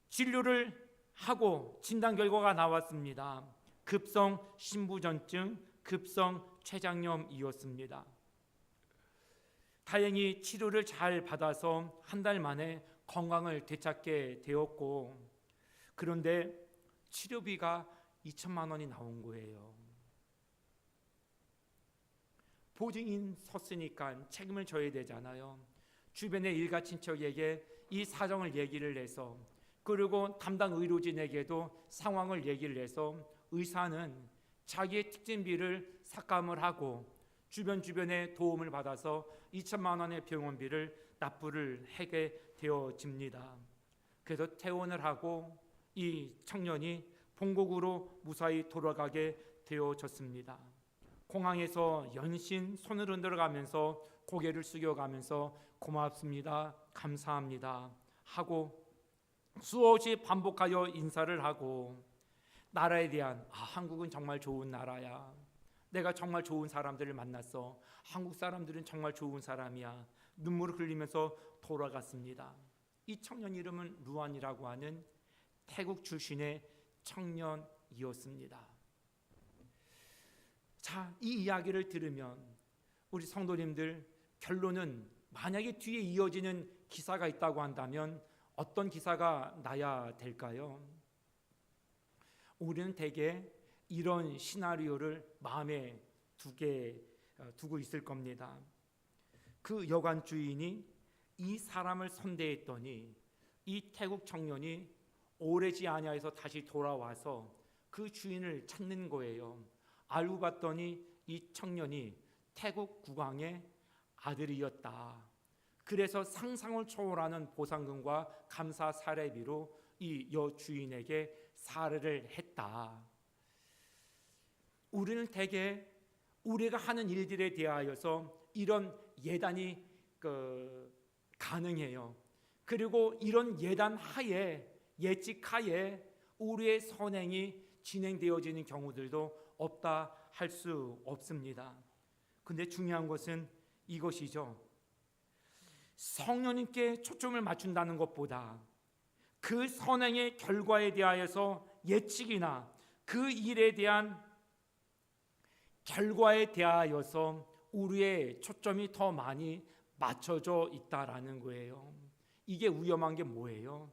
진료를 하고 진단 결과가 나왔습니다. 급성 신부전증, 급성 췌장염이었습니다. 다행히 치료를 잘 받아서 한 달 만에 건강을 되찾게 되었고, 그런데 치료비가 2천만 원이 나온 거예요. 보증인 섰으니까 책임을 져야 되잖아요. 주변의 일가 친척에게 이 사정을 얘기를 해서, 그리고 담당 의료진에게도 상황을 얘기를 해서 의사는 자기의 특진비를 삭감을 하고 주변의 도움을 받아서 2천만 원의 병원비를 납부를 하게 되어집니다. 그래서 퇴원을 하고 이 청년이 본국으로 무사히 돌아가게 되어졌습니다. 공항에서 연신 손을 흔들어가면서 고개를 숙여가면서 고맙습니다, 감사합니다 하고 수없이 반복하여 인사를 하고, 나라에 대한 한국은 정말 좋은 나라야, 내가 정말 좋은 사람들을 만났어, 한국 사람들은 정말 좋은 사람이야, 눈물을 흘리면서 돌아갔습니다. 이 청년 이름은 루안이라고 하는 태국 출신의 청년이었습니다. 자, 이 이야기를 들으면 우리 성도님들, 결론은 만약에 뒤에 이어지는 기사가 있다고 한다면 어떤 기사가 나야 될까요? 우리는 대개 이런 시나리오를 마음에 두고 있을 겁니다. 그 여관 주인이 이 사람을 선대했더니 이 태국 청년이 오래지 아니하여서 다시 돌아와서 그 주인을 찾는 거예요. 알고 봤더니 이 청년이 태국 국왕의 아들이었다. 그래서 상상을 초월하는 보상금과 감사 사례비로 이 여주인에게 사례를 했다. 우리는 대개 우리가 하는 일들에 대하여서 이런 예단이 가능해요. 그리고 이런 예단 하에, 예측하에 우리의 선행이 진행되어지는 경우들도 없다 할 수 없습니다. 근데 중요한 것은 이것이죠. 성령님께 초점을 맞춘다는 것보다 그 선행의 결과에 대하여서 예측이나 그 일에 대한 결과에 대하여서 우리의 초점이 더 많이 맞춰져 있다라는 거예요. 이게 위험한 게 뭐예요?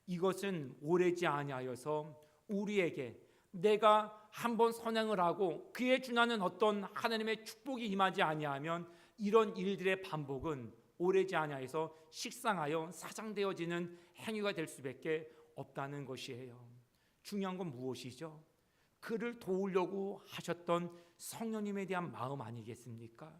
이것은 오래지 아니하여서 우리에게 내가 한번 선행을 하고 그에 준하는 어떤 하나님의 축복이 임하지 아니하면 이런 일들의 반복은 오래지 아니하여서 식상하여 사장되어지는 행위가 될 수밖에 없다는 것이에요. 중요한 건 무엇이죠? 그를 도우려고 하셨던 성령님에 대한 마음 아니겠습니까?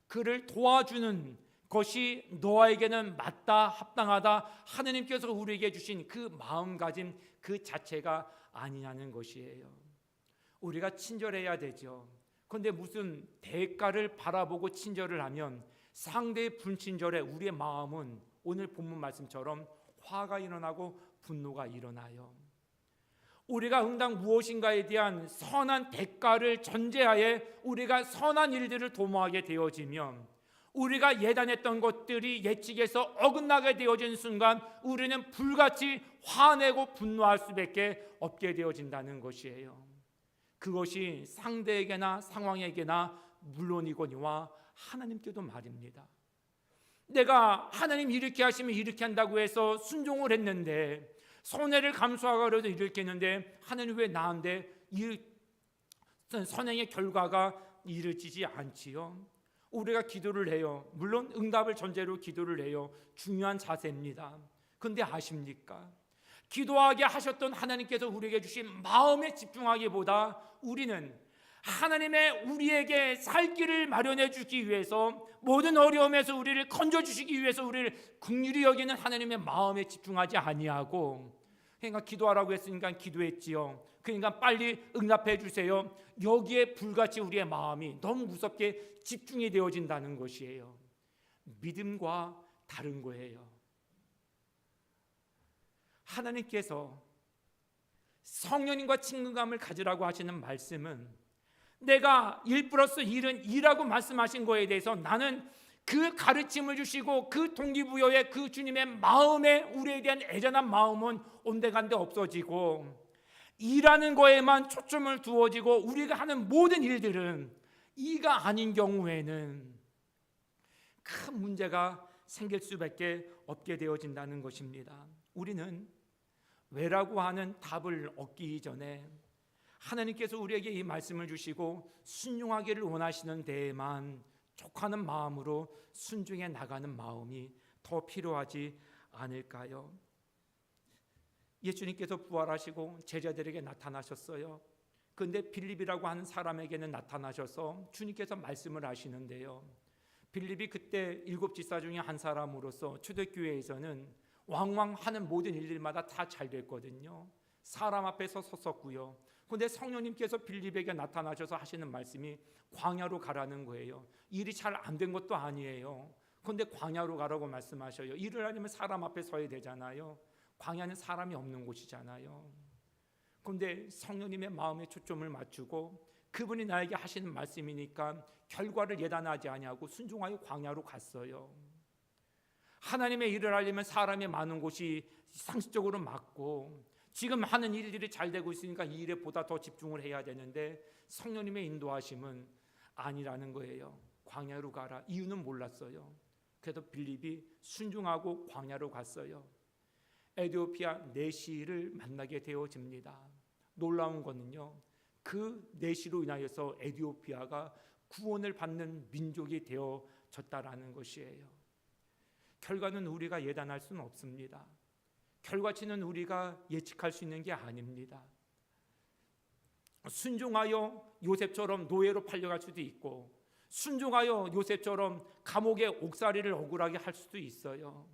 그를 도와주는 것이 너에게는 맞다, 합당하다, 하느님께서 우리에게 주신 그 마음가짐 그 자체가 아니냐는 것이에요. 우리가 친절해야 되죠. 그런데 무슨 대가를 바라보고 친절을 하면 상대의 불친절에 우리의 마음은 오늘 본문 말씀처럼 화가 일어나고 분노가 일어나요. 우리가 응당 무엇인가에 대한 선한 대가를 전제하에 우리가 선한 일들을 도모하게 되어지면 우리가 예단했던 것들이 예측에서 어긋나게 되어진 순간 우리는 불같이 화내고 분노할 수밖에 없게 되어진다는 것이에요. 그것이 상대에게나 상황에게나 물론이거니와 하나님께도 말입니다. 내가 하나님 이렇게 하시면 이렇게 한다고 해서 순종을 했는데 손해를 감수하고라도 이렇게 했는데 하나님 왜 나한테 이 선행의 결과가 이루어지지 않지요? 우리가 기도를 해요. 물론 응답을 전제로 기도를 해요. 중요한 자세입니다. 그런데 아십니까? 기도하게 하셨던 하나님께서 우리에게 주신 마음에 집중하기보다 우리는 하나님의 우리에게 살 길을 마련해 주기 위해서 모든 어려움에서 우리를 건져주시기 위해서 우리를 긍휼히 여기는 하나님의 마음에 집중하지 아니하고 그러니까 기도하라고 했으니까 기도했지요. 그러니까 빨리 응답해 주세요. 여기에 불같이 우리의 마음이 너무 무섭게 집중이 되어진다는 것이에요. 믿음과 다른 거예요. 하나님께서 성령님과 친근감을 가지라고 하시는 말씀은 내가 1+1은 2라고 말씀하신 거에 대해서 나는 그 가르침을 주시고 그 동기부여의 그 주님의 마음에 우리에 대한 애잔한 마음은 온데간데 없어지고, 일하는 거에만 초점을 두어지고 우리가 하는 모든 일들은 이가 아닌 경우에는 큰 문제가 생길 수밖에 없게 되어진다는 것입니다. 우리는 왜라고 하는 답을 얻기 전에 하나님께서 우리에게 이 말씀을 주시고 순종하기를 원하시는 데에만 족하는 마음으로 순종해 나가는 마음이 더 필요하지 않을까요? 예수님께서 부활하시고 제자들에게 나타나셨어요. 그런데 빌립이라고 하는 사람에게는 나타나셔서 주님께서 말씀을 하시는데요, 빌립이 그때 7 집사 중에 한 사람으로서 초대교회에서는 왕왕 하는 모든 일들마다 다 잘 됐거든요. 사람 앞에서 섰었고요. 그런데 성령님께서 빌립에게 나타나셔서 하시는 말씀이 광야로 가라는 거예요. 일이 잘 안 된 것도 아니에요. 그런데 광야로 가라고 말씀하셔요. 일을 하려면 사람 앞에 서야 되잖아요. 광야는 사람이 없는 곳이잖아요. 그런데 성령님의 마음에 초점을 맞추고 그분이 나에게 하시는 말씀이니까 결과를 예단하지 아니하고 순종하여 광야로 갔어요. 하나님의 일을 하려면 사람이 많은 곳이 상식적으로 맞고, 지금 하는 일들이 잘 되고 있으니까 이 일에 보다 더 집중을 해야 되는데 성령님의 인도하심은 아니라는 거예요. 광야로 가라. 이유는 몰랐어요. 그래서 빌립이 순종하고 광야로 갔어요. 에티오피아 내시를 만나게 되어집니다. 놀라운 거는요, 그 내시로 인하여서 에티오피아가 구원을 받는 민족이 되어졌다라는 것이에요. 결과는 우리가 예단할 수는 없습니다. 결과치는 우리가 예측할 수 있는 게 아닙니다. 순종하여 요셉처럼 노예로 팔려갈 수도 있고, 순종하여 요셉처럼 감옥의 옥살이를 억울하게 할 수도 있어요.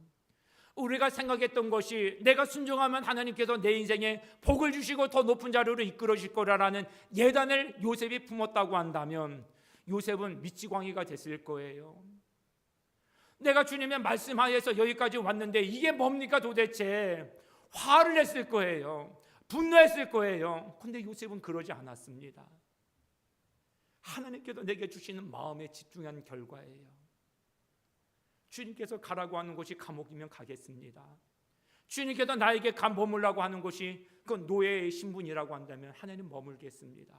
우리가 생각했던 것이 내가 순종하면 하나님께서 내 인생에 복을 주시고 더 높은 자리로 이끌어 주실 거라는 예단을 요셉이 품었다고 한다면 요셉은 미치광이가 됐을 거예요. 내가 주님의 말씀하에서 여기까지 왔는데 이게 뭡니까 도대체? 화를 냈을 거예요. 분노했을 거예요. 그런데 요셉은 그러지 않았습니다. 하나님께서 내게 주시는 마음에 집중한 결과예요. 주님께서 가라고 하는 곳이 감옥이면 가겠습니다. 주님께서 나에게 머물라고 하는 곳이 그 노예의 신분이라고 한다면 하나님 머물겠습니다.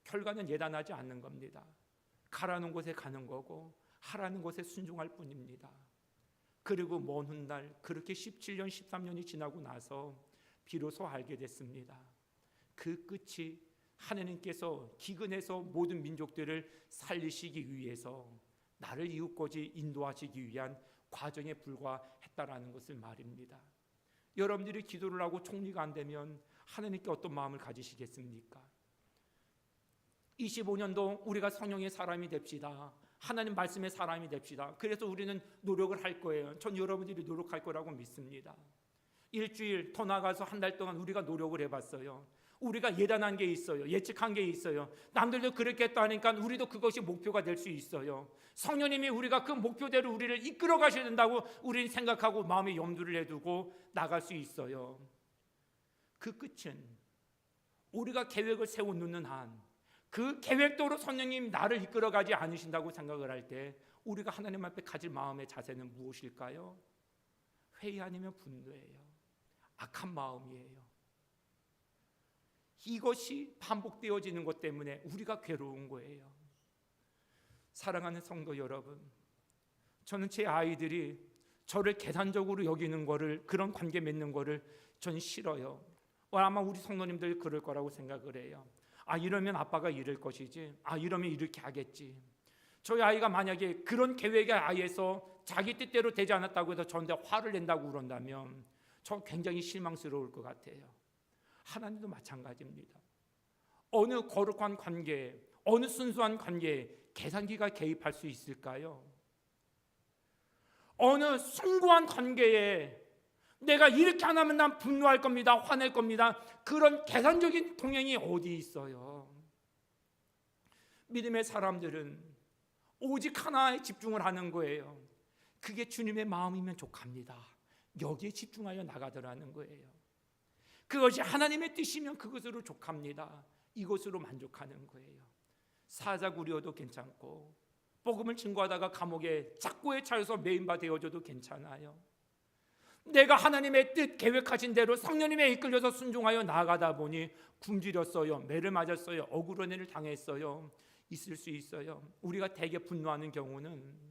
결과는 예단하지 않는 겁니다. 가라는 곳에 가는 거고 하라는 곳에 순종할 뿐입니다. 그리고 먼 훗날 그렇게 17년 13년이 지나고 나서 비로소 알게 됐습니다. 그 끝이 하나님께서 기근해서 모든 민족들을 살리시기 위해서 나를 이웃까지 인도하시기 위한 과정에 불과했다라는 것을 말입니다. 여러분들이 기도를 하고 총리가 안 되면 하나님께 어떤 마음을 가지시겠습니까? 25년도 우리가 성령의 사람이 됩시다. 하나님 말씀의 사람이 됩시다. 그래서 우리는 노력을 할 거예요. 전 여러분들이 노력할 거라고 믿습니다. 일주일 더 나가서 한 달 동안 우리가 노력을 해봤어요. 우리가 예단한 게 있어요. 예측한 게 있어요. 남들도 그렇게 했다니까 우리도 그것이 목표가 될 수 있어요. 성령님이 우리가 그 목표대로 우리를 이끌어 가셔야 된다고 우리는 생각하고 마음에 염두를 해두고 나갈 수 있어요. 그 끝은 우리가 계획을 세워놓는 한 그 계획대로 성령님 나를 이끌어가지 않으신다고 생각을 할 때 우리가 하나님 앞에 가질 마음의 자세는 무엇일까요? 회의 아니면 분노예요. 악한 마음이에요. 이것이 반복되어지는 것 때문에 우리가 괴로운 거예요. 사랑하는 성도 여러분, 저는 제 아이들이 저를 계산적으로 여기는 거를, 그런 관계 맺는 거를 전 싫어요. 아마 우리 성도님들 그럴 거라고 생각을 해요. 이러면 아빠가 이럴 것이지, 이러면 이렇게 하겠지. 저희 아이가 만약에 그런 계획에 의해서 자기 뜻대로 되지 않았다고 해서 저한테 화를 낸다고 그런다면 저 굉장히 실망스러울 것 같아요. 하나님도 마찬가지입니다. 어느 거룩한 관계, 어느 순수한 관계에 계산기가 개입할 수 있을까요? 어느 숭고한 관계에 내가 이렇게 안 하면 난 분노할 겁니다, 화낼 겁니다, 그런 계산적인 동행이 어디 있어요? 믿음의 사람들은 오직 하나에 집중을 하는 거예요. 그게 주님의 마음이면 족합니다. 여기에 집중하여 나가더라는 거예요. 그것이 하나님의 뜻이면 그것으로 족합니다. 이것으로 만족하는 거예요. 사자구리여도 괜찮고 복음을 증거하다가 감옥에 작고에 차여서 매인바 되어져도 괜찮아요. 내가 하나님의 뜻 계획하신 대로 성령님에 이끌려서 순종하여 나아가다 보니 굶주렸어요, 매를 맞았어요, 억울한 일을 당했어요. 있을 수 있어요. 우리가 되게 분노하는 경우는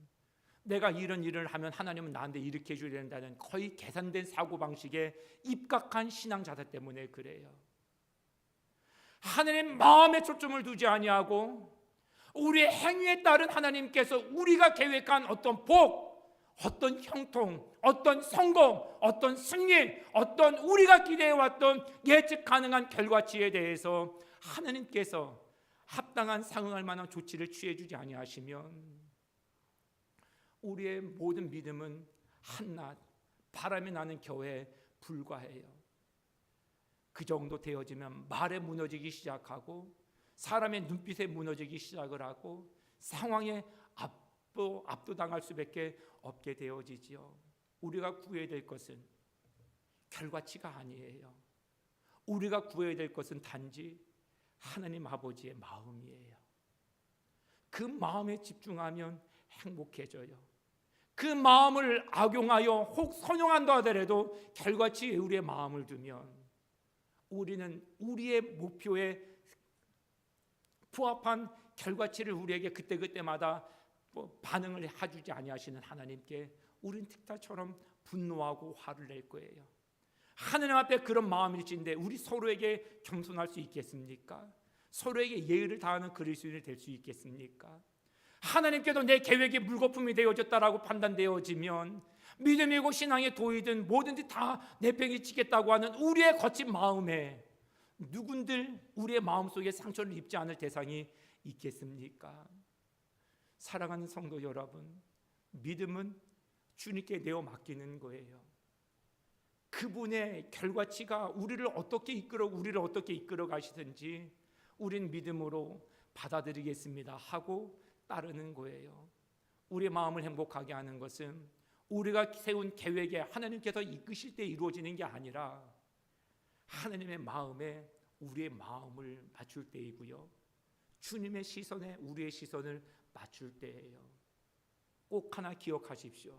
내가 이런 일을 하면 하나님은 나한테 이렇게 해줘야 된다는 거의 계산된 사고방식에 입각한 신앙자세 때문에 그래요. 하나님 마음에 초점을 두지 아니하고 우리의 행위에 따른 하나님께서 우리가 계획한 어떤 복, 어떤 형통, 어떤 성공, 어떤 승리, 어떤 우리가 기대해왔던 예측 가능한 결과치에 대해서 하나님께서 합당한 상응할 만한 조치를 취해주지 아니하시면 우리의 모든 믿음은 한낱 바람이 나는 겨에 불과해요. 그 정도 되어지면 말에 무너지기 시작하고 사람의 눈빛에 무너지기 시작을 하고 상황에 압도당할 수밖에 없게 되어지지요. 우리가 구해야 될 것은 결과치가 아니에요. 우리가 구해야 될 것은 단지 하나님 아버지의 마음이에요. 그 마음에 집중하면 행복해져요. 그 마음을 악용하여 혹 선용한다 하더라도 결과치에 우리의 마음을 두면 우리는 우리의 목표에 부합한 결과치를 우리에게 그때그때마다 반응을 해주지 아니하시는 하나님께 우린 틱타처럼 분노하고 화를 낼 거예요. 하나님 앞에 그런 마음일진데 우리 서로에게 겸손할 수 있겠습니까? 서로에게 예의를 다하는 그리스도인이 될 수 있겠습니까? 하나님께도 내 계획이 물거품이 되어졌다라고 판단되어지면 믿음이고 신앙의 도의든 뭐든지 다 내팽개치겠다고 하는 우리의 거친 마음에 누군들 우리의 마음속에 상처를 입지 않을 대상이 있겠습니까? 사랑하는 성도 여러분, 믿음은 주님께 내어 맡기는 거예요. 그분의 결과치가 우리를 어떻게 이끌어 가시든지 우린 믿음으로 받아들이겠습니다 하고 따르는 거예요. 우리의 마음을 행복하게 하는 것은 우리가 세운 계획에 하나님께서 이끄실 때 이루어지는 게 아니라 하나님의 마음에 우리의 마음을 맞출 때이고요. 주님의 시선에 우리의 시선을 맞출 때예요. 꼭 하나 기억하십시오.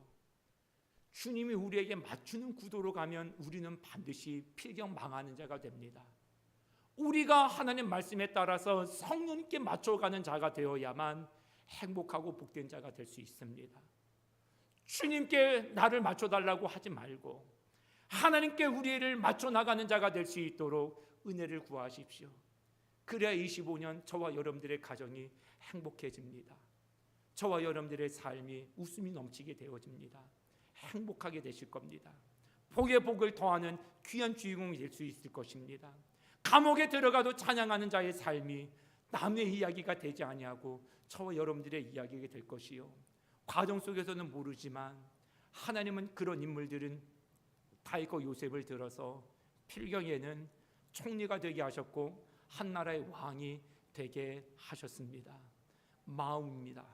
주님이 우리에게 맞추는 구도로 가면 우리는 반드시 필경 망하는 자가 됩니다. 우리가 하나님 말씀에 따라서 성령님께 맞춰가는 자가 되어야만 행복하고 복된 자가 될 수 있습니다. 주님께 나를 맞춰달라고 하지 말고 하나님께 우리를 맞춰나가는 자가 될 수 있도록 은혜를 구하십시오. 그래야 25년 저와 여러분들의 가정이 행복해집니다. 저와 여러분들의 삶이 웃음이 넘치게 되어집니다. 행복하게 되실 겁니다. 복에 복을 더하는 귀한 주인공이 될 수 있을 것입니다. 감옥에 들어가도 찬양하는 자의 삶이 남의 이야기가 되지 아니하고 저와 여러분들의 이야기가 될 것이요. 과정 속에서는 모르지만 하나님은 그런 인물들은 다윗과 요셉을 들어서 필경에는 총리가 되게 하셨고 한 나라의 왕이 되게 하셨습니다. 마음입니다.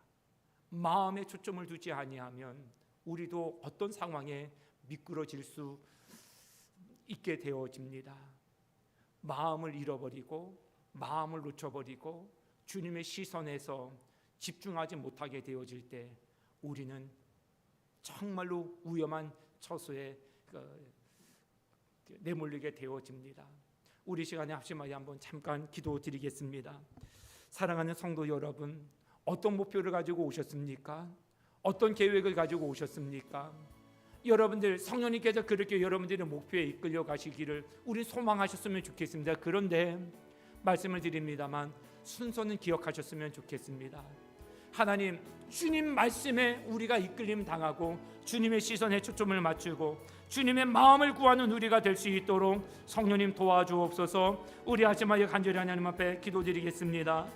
마음에 초점을 두지 아니하면 우리도 어떤 상황에 미끄러질 수 있게 되어집니다. 마음을 잃어버리고 마음을 놓쳐버리고 주님의 시선에서 집중하지 못하게 되어질 때 우리는 정말로 위험한 처소에 내몰리게 되어집니다. 우리 시간에 합심하여 한번 잠깐 기도드리겠습니다. 사랑하는 성도 여러분, 어떤 목표를 가지고 오셨습니까? 어떤 계획을 가지고 오셨습니까? 여러분들 성령님께서 그렇게 여러분들의 목표에 이끌려 가시기를 우리 소망하셨으면 좋겠습니다. 그런데 말씀을 드립니다만 순서는 기억하셨으면 좋겠습니다. 하나님, 주님 말씀에 우리가 이끌림 당하고 주님의 시선에 초점을 맞추고 주님의 마음을 구하는 우리가 될 수 있도록 성령님 도와주옵소서. 우리 아침마다 간절히 하나님 앞에 기도드리겠습니다.